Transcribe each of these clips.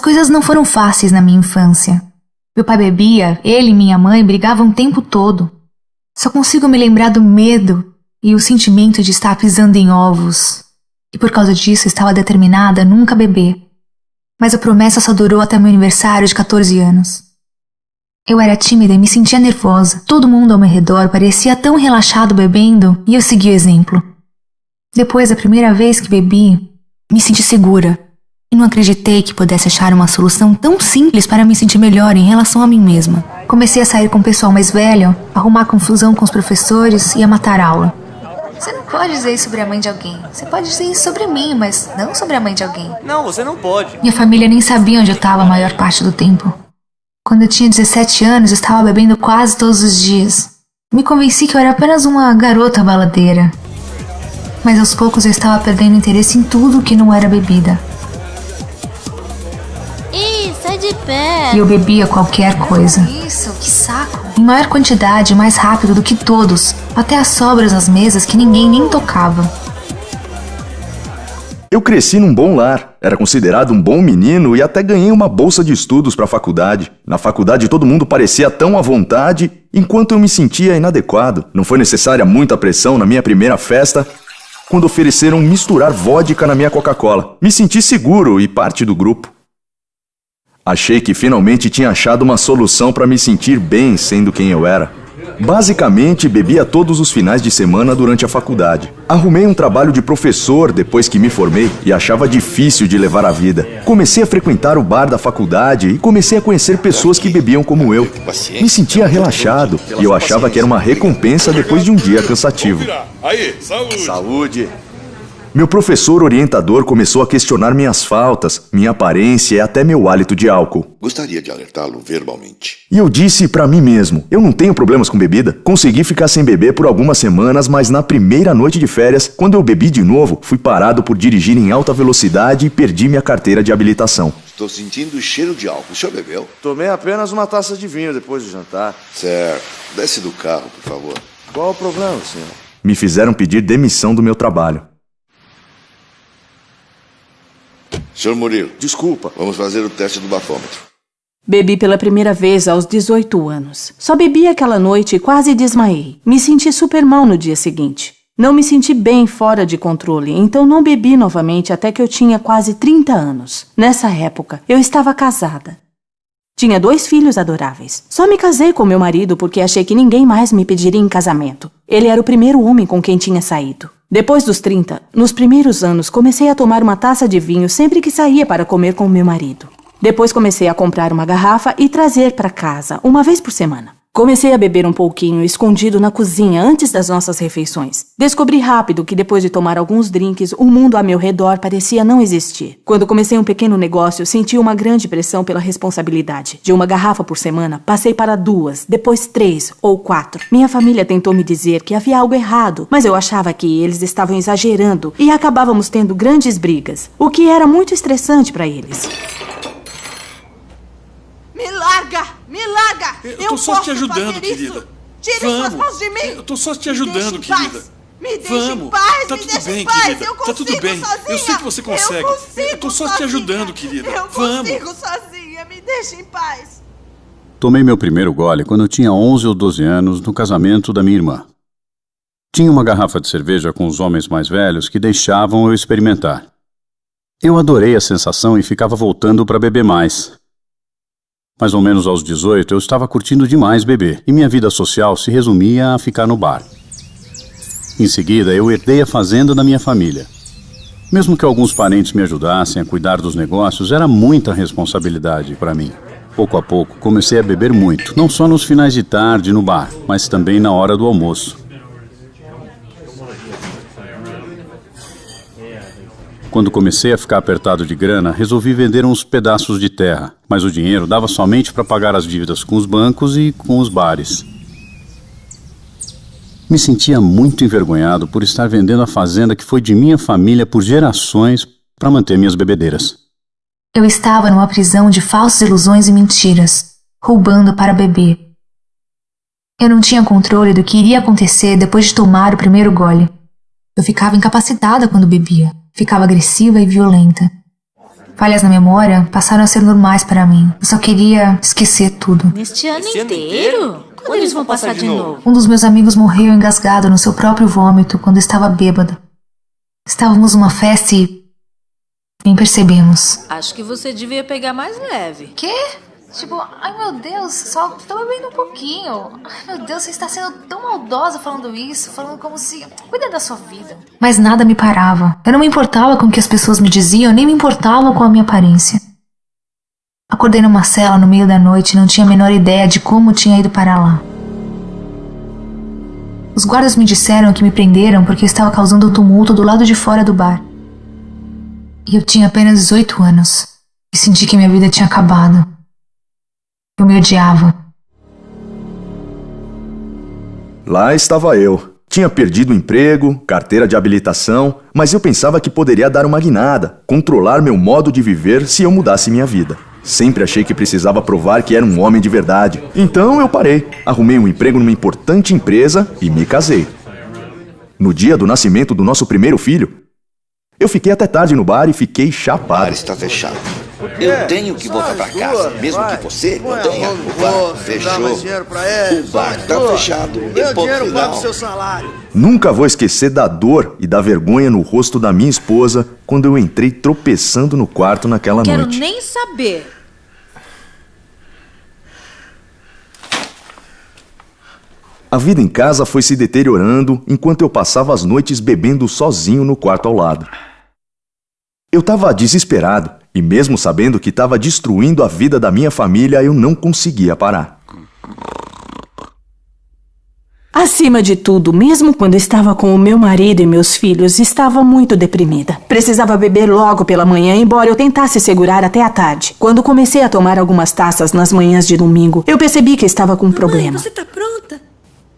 coisas não foram fáceis na minha infância. Meu pai bebia, ele e minha mãe brigavam o tempo todo. Só consigo me lembrar do medo e o sentimento de estar pisando em ovos. E por causa disso estava determinada a nunca beber. Mas a promessa só durou até meu aniversário de 14 anos. Eu era tímida e me sentia nervosa. Todo mundo ao meu redor parecia tão relaxado bebendo e eu segui o exemplo. Depois da primeira vez que bebi, me senti segura. E não acreditei que pudesse achar uma solução tão simples para me sentir melhor em relação a mim mesma. Comecei a sair com o pessoal mais velho, a arrumar confusão com os professores e a matar aula. Você não pode dizer isso sobre a mãe de alguém. Você pode dizer isso sobre mim, mas não sobre a mãe de alguém. Não, você não pode. Minha família nem sabia onde eu estava a maior parte do tempo. Quando eu tinha 17 anos, eu estava bebendo quase todos os dias. Me convenci que eu era apenas uma garota baladeira. Mas aos poucos eu estava perdendo interesse em tudo que não era bebida. Sai de pé. E eu bebia qualquer coisa. Isso, que saco. Em maior quantidade, mais rápido do que todos, até as sobras nas mesas que ninguém nem tocava. Eu cresci num bom lar, era considerado um bom menino e até ganhei uma bolsa de estudos para a faculdade. Na faculdade todo mundo parecia tão à vontade, enquanto eu me sentia inadequado. Não foi necessária muita pressão na minha primeira festa, quando ofereceram misturar vodka na minha Coca-Cola. Me senti seguro e parte do grupo. Achei que finalmente tinha achado uma solução para me sentir bem sendo quem eu era. Basicamente, bebia todos os finais de semana durante a faculdade. Arrumei um trabalho de professor depois que me formei e achava difícil de levar a vida. Comecei a frequentar o bar da faculdade e comecei a conhecer pessoas que bebiam como eu. Me sentia relaxado e eu achava que era uma recompensa depois de um dia cansativo. Aí, saúde! Saúde! Meu professor orientador começou a questionar minhas faltas, minha aparência e até meu hálito de álcool. Gostaria de alertá-lo verbalmente. E eu disse pra mim mesmo, eu não tenho problemas com bebida. Consegui ficar sem beber por algumas semanas, mas na primeira noite de férias, quando eu bebi de novo, fui parado por dirigir em alta velocidade e perdi minha carteira de habilitação. Estou sentindo o cheiro de álcool. O senhor bebeu? Tomei apenas uma taça de vinho depois do jantar. Certo. Desce do carro, por favor. Qual o problema, senhor? Me fizeram pedir demissão do meu trabalho. Senhor Murilo, Desculpa. vamos fazer o teste do bafômetro. Bebi pela primeira vez aos 18 anos. Só bebi aquela noite e quase desmaiei. Me senti super mal no dia seguinte. Não me senti bem fora de controle, então não bebi novamente até que eu tinha quase 30 anos. Nessa época, eu estava casada. Tinha 2 filhos adoráveis. Só me casei com meu marido porque achei que ninguém mais me pediria em casamento. Ele era o primeiro homem com quem tinha saído. Depois dos 30, nos primeiros anos, comecei a tomar uma taça de vinho sempre que saía para comer com meu marido. Depois comecei a comprar uma garrafa e trazer para casa, uma vez por semana. Comecei a beber um pouquinho, escondido na cozinha, antes das nossas refeições. Descobri rápido que depois de tomar alguns drinks, o mundo a meu redor parecia não existir. Quando comecei um pequeno negócio, senti uma grande pressão pela responsabilidade. De uma garrafa por semana, passei para 2, depois 3 ou 4. Minha família tentou me dizer que havia algo errado, mas eu achava que eles estavam exagerando e acabávamos tendo grandes brigas, o que era muito estressante para eles. Me larga! Me larga! Eu tô só te ajudando, querida. Tire suas mãos de mim! Eu tô só te ajudando, querida. Me deixe em paz! Tá me tudo deixe bem, em paz! querida. Eu Tá consigo tudo bem. sozinha! Eu sei que você consegue. Eu tô só te ajudando, querida. Eu consigo sozinha! Me deixe em paz! Tomei meu primeiro gole quando eu tinha 11 ou 12 anos no casamento da minha irmã. Tinha uma garrafa de cerveja com os homens mais velhos que deixavam eu experimentar. Eu adorei a sensação e ficava voltando para beber mais. Mais ou menos aos 18, eu estava curtindo demais beber, e minha vida social se resumia a ficar no bar. Em seguida, eu herdei a fazenda da minha família. Mesmo que alguns parentes me ajudassem a cuidar dos negócios, era muita responsabilidade para mim. Pouco a pouco, comecei a beber muito, não só nos finais de tarde no bar, mas também na hora do almoço. Quando comecei a ficar apertado de grana, resolvi vender uns pedaços de terra, mas o dinheiro dava somente para pagar as dívidas com os bancos e com os bares. Me sentia muito envergonhado por estar vendendo a fazenda que foi de minha família por gerações para manter minhas bebedeiras. Eu estava numa prisão de falsas ilusões e mentiras, roubando para beber. Eu não tinha controle do que iria acontecer depois de tomar o primeiro gole. Eu ficava incapacitada quando bebia. Ficava agressiva e violenta. falhas na memória passaram a ser normais para mim. Eu só queria esquecer tudo. Neste ano inteiro? Quando eles vão passar de novo? Um dos meus amigos morreu engasgado no seu próprio vômito quando estava bêbado. Estávamos numa festa e nem percebemos. Acho que você devia pegar mais leve. Quê? Tipo, ai meu Deus, só tô bebendo um pouquinho. Ai meu Deus, você está sendo tão maldosa falando isso, falando como se... Cuida da sua vida. Mas nada me parava. Eu não me importava com o que as pessoas me diziam, nem me importava com a minha aparência. Acordei numa cela no meio da noite e não tinha a menor ideia de como tinha ido para lá. Os guardas me disseram que me prenderam porque eu estava causando um tumulto do lado de fora do bar. E eu tinha apenas 18 anos e senti que minha vida tinha acabado. Eu me odiava. Lá estava eu. Tinha perdido o emprego, carteira de habilitação, mas eu pensava que poderia dar uma guinada, controlar meu modo de viver se eu mudasse minha vida. Sempre achei que precisava provar que era um homem de verdade. Então eu parei, arrumei um emprego numa importante empresa e me casei. No dia do nascimento do nosso primeiro filho, eu fiquei até tarde no bar e fiquei O chapado. bar está fechado. Eu tenho que voltar pra casa, mesmo que você não tenha. O bar fechou. O bar está fechado. E ponto final. Nunca vou esquecer da dor e da vergonha no rosto da minha esposa quando eu entrei tropeçando no quarto naquela Quero noite. nem saber. A vida em casa foi se deteriorando enquanto eu passava as noites bebendo sozinho no quarto ao lado. Eu estava desesperado e mesmo sabendo que estava destruindo a vida da minha família, eu não conseguia parar. Acima de tudo, mesmo quando estava com o meu marido e meus filhos, estava muito deprimida. Precisava beber logo pela manhã, embora eu tentasse segurar até a tarde. Quando comecei a tomar algumas taças nas manhãs de domingo, eu percebi que estava com um problema. Você tá pronta?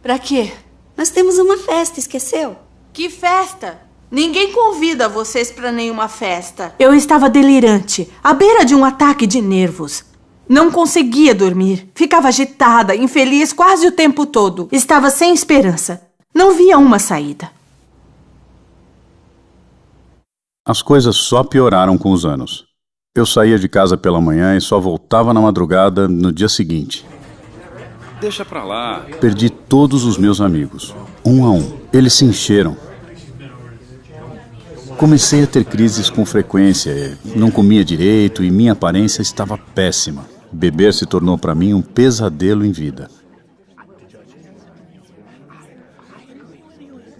Pra quê? Nós temos uma festa, esqueceu? Que festa? Ninguém convida vocês pra nenhuma festa. Eu estava delirante, à beira de um ataque de nervos. Não conseguia dormir. Ficava agitada, infeliz quase o tempo todo. Estava sem esperança. Não via uma saída. As coisas só pioraram com os anos. Eu saía de casa pela manhã e só voltava na madrugada no dia seguinte. Deixa pra lá. Perdi todos os meus amigos, um a um. Eles se encheram. Comecei a ter crises com frequência, não comia direito e minha aparência estava péssima. Beber se tornou para mim um pesadelo em vida.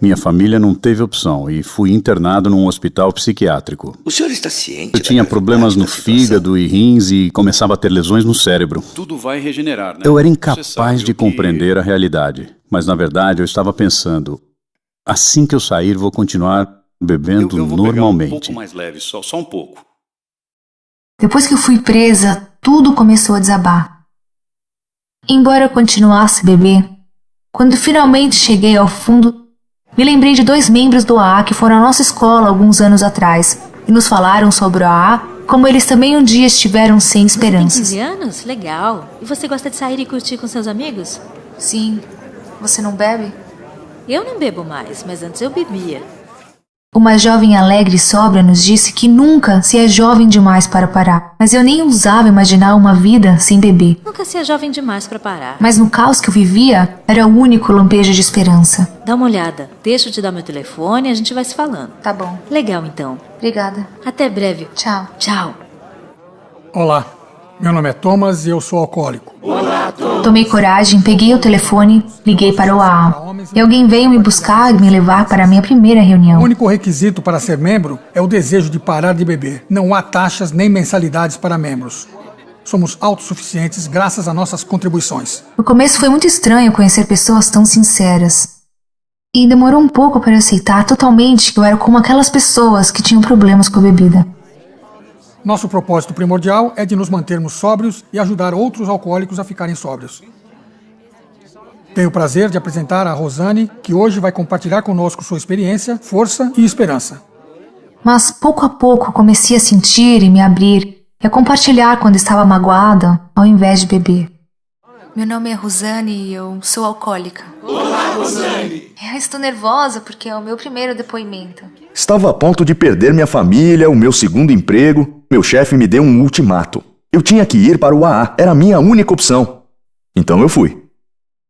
Minha família não teve opção e fui internado num hospital psiquiátrico. O senhor está ciente? Eu tinha problemas no fígado e rins e começava a ter lesões no cérebro. Tudo vai regenerar, né? Eu era incapaz de compreender a realidade, mas na verdade eu estava pensando, assim que eu sair vou continuar bebendo eu vou normalmente. Pegar um pouco mais leve, só um pouco. Depois que eu fui presa, tudo começou a desabar. Embora eu continuasse a beber, quando finalmente cheguei ao fundo, me lembrei de 2 membros do AA que foram à nossa escola alguns anos atrás e nos falaram sobre o AA, como eles também um dia estiveram sem esperanças. Tem 15 anos? Legal. E você gosta de sair e curtir com seus amigos? Sim. Você não bebe? Eu não bebo mais, mas antes eu bebia. Uma jovem alegre e sóbria nos disse que nunca se é jovem demais para parar, mas eu nem ousava imaginar uma vida sem beber. Nunca se é jovem demais pra parar. Mas no caos que eu vivia, era o único lampejo de esperança. Dá uma olhada. Deixa eu te dar meu telefone e a gente vai se falando. Tá bom. Legal, então. Obrigada. Até breve. Tchau. Tchau. Olá, meu nome é Thomas e eu sou alcoólico. Tomei coragem, peguei o telefone, liguei para o AA. E alguém veio me buscar e me levar para a minha primeira O reunião. único requisito para ser membro é o desejo de parar de beber. Não há taxas nem mensalidades para membros. Somos autossuficientes graças a nossas contribuições. No começo foi muito estranho conhecer pessoas tão sinceras. E demorou um pouco para aceitar totalmente que eu era como aquelas pessoas que tinham problemas com a bebida. Nosso propósito primordial é de nos mantermos sóbrios e ajudar outros alcoólicos a ficarem sóbrios. Tenho o prazer de apresentar a Rosane, que hoje vai compartilhar conosco sua experiência, força e esperança. Mas pouco a pouco comecei a sentir e me abrir e a compartilhar quando estava magoada, ao invés de beber. Meu nome é Rosane e eu sou alcoólica. Olá, Rosane! Eu estou nervosa porque é o meu primeiro depoimento. Estava a ponto de perder minha família, o meu segundo emprego. Meu chefe me deu um ultimato. Eu tinha que ir para o AA, era a minha única opção. Então eu fui.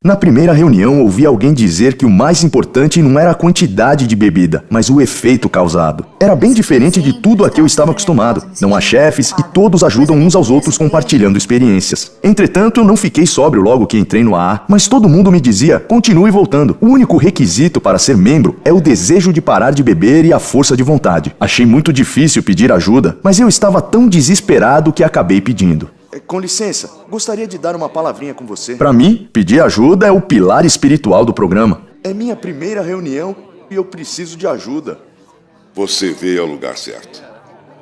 Na primeira reunião, ouvi alguém dizer que o mais importante não era a quantidade de bebida, mas o efeito causado. Era bem diferente de tudo a que eu estava acostumado. Não há chefes e todos ajudam uns aos outros compartilhando experiências. Entretanto, eu não fiquei sóbrio logo que entrei no AA, mas todo mundo me dizia, continue voltando. O único requisito para ser membro é o desejo de parar de beber e a força de vontade. Achei muito difícil pedir ajuda, mas eu estava tão desesperado que acabei pedindo. Com licença, gostaria de dar uma palavrinha com você. Para mim, pedir ajuda é o pilar espiritual do programa. É minha primeira reunião e eu preciso de ajuda. Você veio ao lugar certo.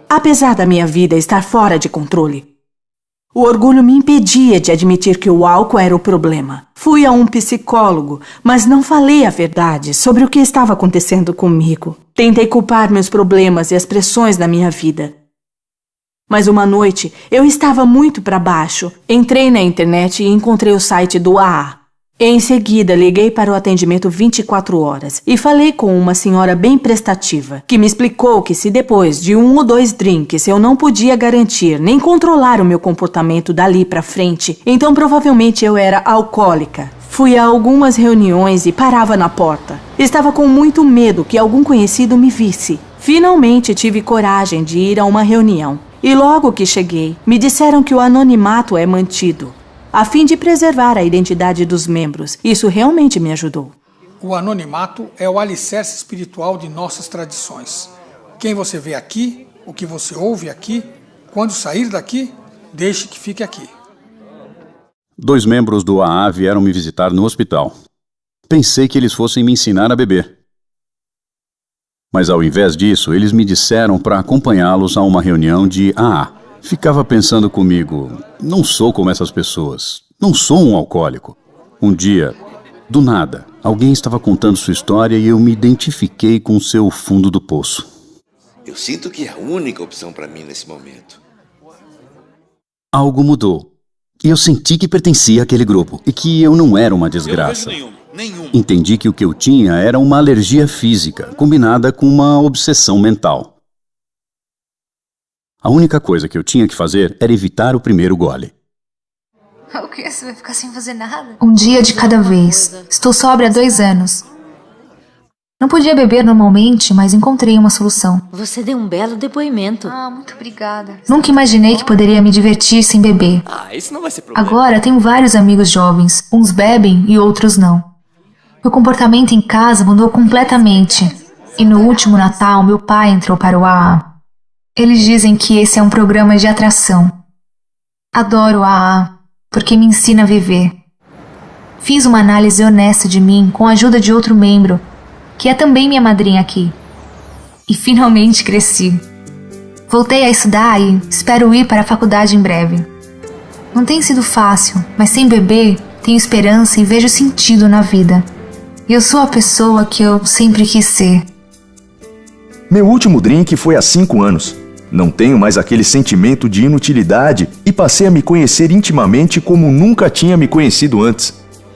Apesar da minha vida estar fora de controle, o orgulho me impedia de admitir que o álcool era o problema. Fui a um psicólogo, mas não falei a verdade sobre o que estava acontecendo comigo. Tentei culpar meus problemas e as pressões da minha vida. Mas uma noite, eu estava muito para baixo. Entrei na internet e encontrei o site do AA. Em seguida, liguei para o atendimento 24 horas e falei com uma senhora bem prestativa, que me explicou que se depois de 1 ou 2 drinks eu não podia garantir nem controlar o meu comportamento dali para frente, então provavelmente eu era alcoólica. Fui a algumas reuniões e parava na porta. Estava com muito medo que algum conhecido me visse. Finalmente tive coragem de ir a uma reunião. E logo que cheguei, me disseram que o anonimato é mantido, a fim de preservar a identidade dos membros. Isso realmente me ajudou. O anonimato é o alicerce espiritual de nossas tradições. Quem você vê aqui, o que você ouve aqui, quando sair daqui, deixe que fique aqui. 2 membros do AA vieram me visitar no hospital. Pensei que eles fossem me ensinar a beber. Mas ao invés disso, eles me disseram para acompanhá-los a uma reunião de AA. Ficava pensando comigo, não sou como essas pessoas, não sou um alcoólico. Um dia, do nada, alguém estava contando sua história e eu me identifiquei com seu fundo do poço. Eu sinto que é a única opção para mim nesse momento. Algo mudou. E eu senti que pertencia àquele grupo e que eu não era uma desgraça. Entendi que o que eu tinha era uma alergia física, combinada com uma obsessão mental. A única coisa que eu tinha que fazer era evitar o primeiro gole. O que? Você vai ficar sem fazer nada? Um dia de cada vez. Estou sóbria há 2 anos. Não podia beber normalmente, mas encontrei uma solução. Você deu um belo depoimento. Muito obrigada. Nunca imaginei que poderia me divertir sem beber. Isso não vai ser problema. Agora tenho vários amigos jovens. Uns bebem e outros não. Meu comportamento em casa mudou completamente. E no último Natal, meu pai entrou para o AA. Eles dizem que esse é um programa de atração. Adoro o AA, porque me ensina a viver. Fiz uma análise honesta de mim com a ajuda de outro membro, que é também minha madrinha aqui. E finalmente cresci. Voltei a estudar e espero ir para a faculdade em breve. Não tem sido fácil, mas sem beber, tenho esperança e vejo sentido na vida. Eu sou a pessoa que eu sempre quis ser. Meu último drink foi há 5 anos. Não tenho mais aquele sentimento de inutilidade e passei a me conhecer intimamente como nunca tinha me conhecido antes.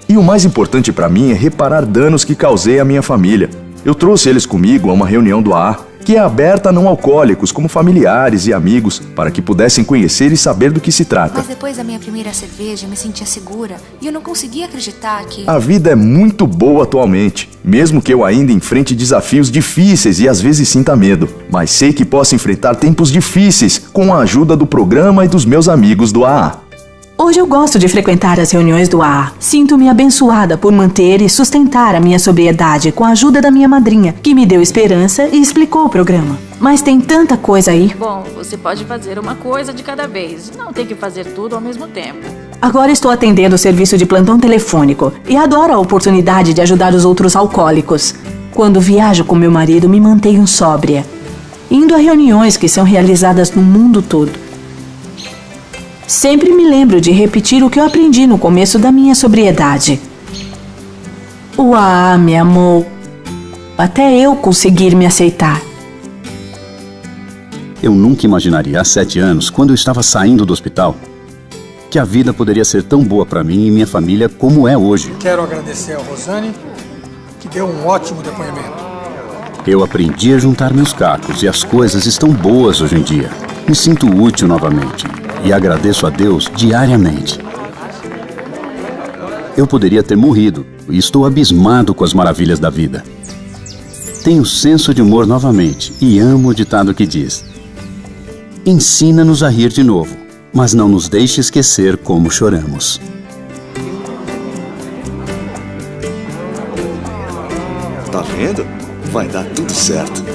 E o mais importante para mim é reparar danos que causei à minha família. Eu trouxe eles comigo a uma reunião do AA, que é aberta a não alcoólicos, como familiares e amigos, para que pudessem conhecer e saber do que se trata. Mas depois da minha primeira cerveja, eu me sentia segura e eu não conseguia acreditar que... A vida é muito boa atualmente, mesmo que eu ainda enfrente desafios difíceis e às vezes sinta medo. Mas sei que posso enfrentar tempos difíceis com a ajuda do programa e dos meus amigos do AA. Hoje eu gosto de frequentar as reuniões do AA. Sinto-me abençoada por manter e sustentar a minha sobriedade com a ajuda da minha madrinha, que me deu esperança e explicou o programa. Mas tem tanta coisa aí. Bom, você pode fazer uma coisa de cada vez. Não tem que fazer tudo ao mesmo tempo. Agora estou atendendo o serviço de plantão telefônico e adoro a oportunidade de ajudar os outros alcoólicos. Quando viajo com meu marido, me mantenho sóbria, indo a reuniões que são realizadas no mundo todo. Sempre me lembro de repetir o que eu aprendi no começo da minha sobriedade. O AA me amou, até eu conseguir me aceitar. Eu nunca imaginaria há 7 anos, quando eu estava saindo do hospital, que a vida poderia ser tão boa para mim e minha família como é hoje. Quero agradecer a Rosane, que deu um ótimo depoimento. Eu aprendi a juntar meus cacos e as coisas estão boas hoje em dia. Me sinto útil novamente e agradeço a Deus diariamente. Eu poderia ter morrido e estou abismado com as maravilhas da vida. Tenho senso de humor novamente e amo o ditado que diz: ensina-nos a rir de novo, mas não nos deixe esquecer como choramos. Tá vendo? Vai dar tudo certo.